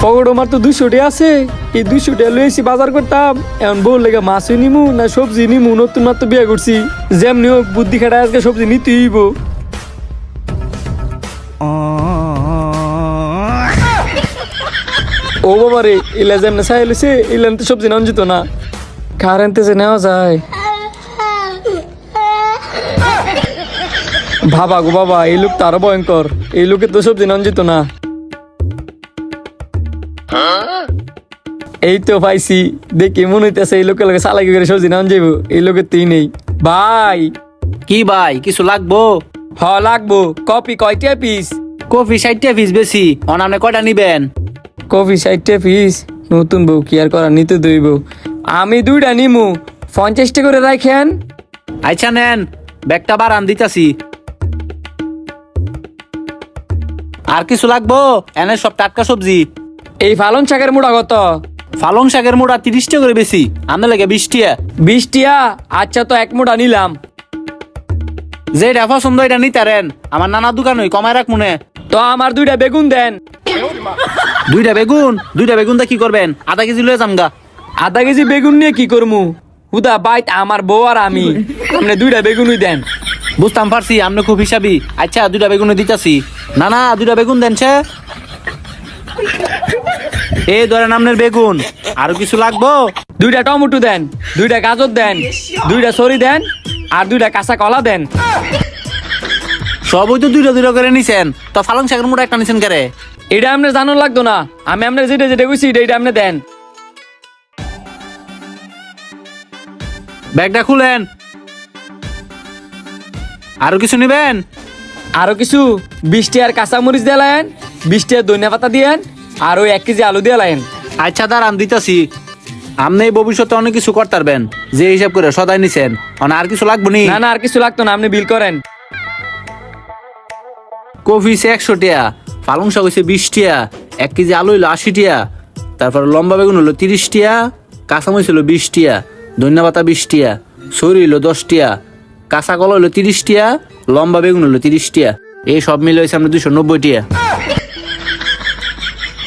Pocket আমার তো 200 টাকা আছে, এই 200 টাকা লইছি বাজার করতাম। এখন বউ লেগে মাছই নিমু না সবজি নিমু, নতুন মাত্র বিয়ে করছি, যেমনি হোক বুদ্ধি খাটায় আজকে সবজি নিতেই হইব। ও বাবা রে, ইলা যেমনে চাই লইছে ইলান তো সবজি নাম যেত না, কারেন্টে যে নেওয়া যায়। বাবা গো বাবা, এই লোক তো আরো ভয়ঙ্কর, এই লোকে তো সবজি নাম যেত না। এই তো পাইছি, দেখি মনে হইতেছে এই লোকের লগে চালাকি করে সবজি নাম যাইব, এই লোকের তুই নেই। ভাই কি ভাই, কিছু লাগবো? হ লাগবো। কপি কয়টা পিস? কফি 60 পিস বেশি। আপনি কয়টা নিবেন? Coffee 60 piece. নতুন বউ কি আর করা, নিতে দইব। আমি 2টা নিমু, 50 টাকা করে রাখেন। আচ্ছা নেন, ব্যাগটা বাড়ান দিতাছি। আর কিছু লাগবো? এনে সব টাটকা সবজি। এই পালং শাকের মুড়া কত? পালং শাকের মোড়া 30 টাকা করে বেশি, আপনার লাগে 20 টাকা। 20 টাকা? আচ্ছা তো এক মুড়া নিলাম। যেটা পছন্দ এটা নিতারেন, আমার নানা দোকান হই, কমায় রাখ মনে। তো আমার 2টা বেগুন দেন। 2টা বেগুন? 2টা বেগুন দা কি করবেন? আধা কেজি লয়ে যামগা। আধা কেজি বেগুন নিয়ে কি করমু? হুদা বাইত আমার বউ আর আমি, আপনি 2টা বেগুনই দেন। বুঝতাম পারছি আপনি খুব হিসাবি। আচ্ছা 2টা বেগুন দিতাছি। না না, 2টা বেগুন দেন সে। এই ধরেন আপনার বেগুন। আরো কিছু লাগবো? 2টা টমেটো দেন, 2টা গাজর দেন, 2টা সরি দেন, আর 2টা কাঁচা কলা দেন। সবই তো 2টা করে নিছেন, তো পালং শাকের মোড়া একটা নিছেন কেরে? এটা আপনার জানার লাগতো না, আমি আপনার যেটা যেটা কইছি এটা আপনি দেন। ব্যাগটা খুলেন। আরো কিছু নিবেন? আরো কিছু 20 টাকার কাঁচামরিচ দিয়ে লাইন, 20 টাকার ধনিয়া পাতা দিয়েন, আর ওই 1 কেজি আলু দিয়ে লাইন। আচ্ছা দাঁড়ান দিতাছি। আপনি এই ভবিষ্যতে অনেক কিছু করতে পারবেন, যে হিসাব করে সদাই নিছেন। আর কিছু লাগবো নি? না না, আর কিছু লাগতো না, আপনি বিল করেন। কফি 100 টাকা, পালং শাক হইছে 20 টাকা, 1 কেজি আলু হইলো 80 টাকা, তারপর লম্বা বেগুন হলো 30 টাকা, কাঁচামরিচ হলো 20 টাকা, ধনিয়া পাতা 20 টাকা, সরি হইলো 10 টাকা, কাঁচা কলা হইলো 30 টাকা, লম্বা বেগুন হইলো 30 টাকা। এই সব মিলে হয়েছে আমরা 290 টাকা।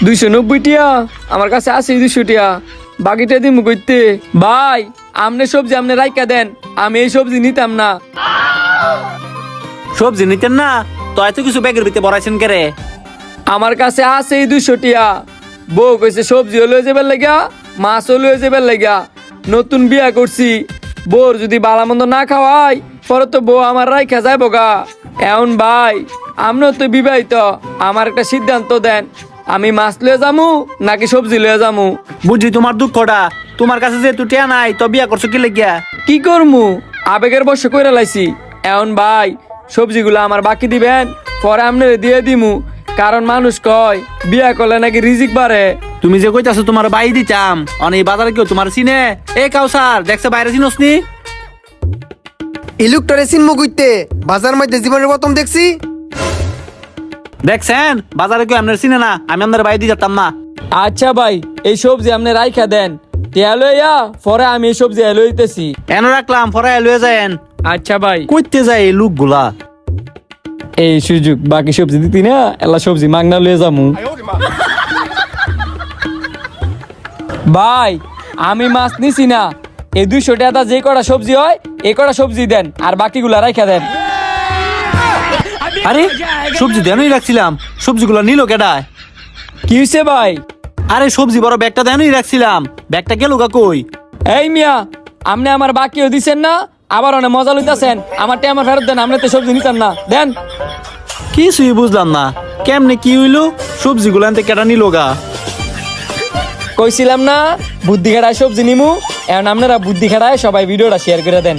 290 টাকা? আমার কাছে আছে 200 টাকা, বাকিটা দিমু কইতে। ভাই আমনে সবজি আপনি রাইকা দেন, আমি এই সবজি নিতাম না। সবজি নিতেন না তো এত কিছু ব্যাগের ভিতরে বড়াইছেন কেরে? আমার কাছে আছে 200 টাকা, বউ কইছে সবজি লয়ে যাবার লাগিয়া, মাছও লয়ে যাবার লাগিয়া। নতুন বিয়া করছি, বউর যদি বালা মন্দ না খাওয়াই পরে তো বউ আমার রাইখা যাইব গা। এখন ভাই আমরাও তো বিবাহিত, আমার একটা সিদ্ধান্ত দেন, আমি মাছ লয়ে যামু নাকি সবজি লয়ে যামু? বুঝি তোমার দুঃখটা, তোমার কাছে যেহেতু টিয়া নাই তো বিয়া করছো কি লাগিয়া? কি করমু, আবেগের বর্ষ কইরা লাইছি। এখন ভাই সবজিগুলো আমার বাকি দিবেন, পরে আপনারে দিয়ে দিমু, কারণ মানুষ কয় বিয়া করলে নাকি রিজিক বাড়ে। তুমি যে কইতাছো তোমার বাই দিতাম, অনেক বাজারে কেউ তোমার চিনে? এ কাউসার দেখছে বাইরে চিনস নি? ইলুকটারে চিনমু কইতে, বাজার মধ্যে জীবনের প্রথম দেখছি। দেখছেন বাজারে কেউ আপনার চিনে না, আমি আপনার বাই দিয়ে যেতাম না। আচ্ছা ভাই, এই সবজি আপনি রাইখা দেন, টিয়া লইয়া পরে আমি এই সবজি লইতেছি। এনে রাখলাম, ফরাই লয়ে যায়েন। আচ্ছা ভাই। কইতে যায় এই লোকগুলা। এই সুযোগ বাকি সবজি দিতি না, এলা সবজি মাগনা লয়ে যামু। ভাই আমি মাছ নিছি না, এই 200 টাকা যে কটা সবজি হয় এই কটা সবজি দেন, আর বাকিগুলা রাইখা দেন। আরে সবজি দেনই রাখছিলাম, সবজিগুলো নিল কেডায়? কি হইছে ভাই? আরে সবজি বড় ব্যাগটা দেনই রাখছিলাম, ব্যাগটা গেল গা কই? এই মিয়া, আপনি আমার বাকিও দিছেন না, আবার অনেক মজা লইতাছেন। আমার আমার ফেরত দেন, আপনি তো সবজি নিতাম না, দেন। কিছুই বুঝলাম না, কেমনে কি হইলো? সবজিগুলো আনতে কেডা নিল গা? কইছিলাম না বুদ্ধি খাটায় সবজি নিমু। এখন আপনারা বুদ্ধি খাটায় সবাই ভিডিওটা শেয়ার করে দেন।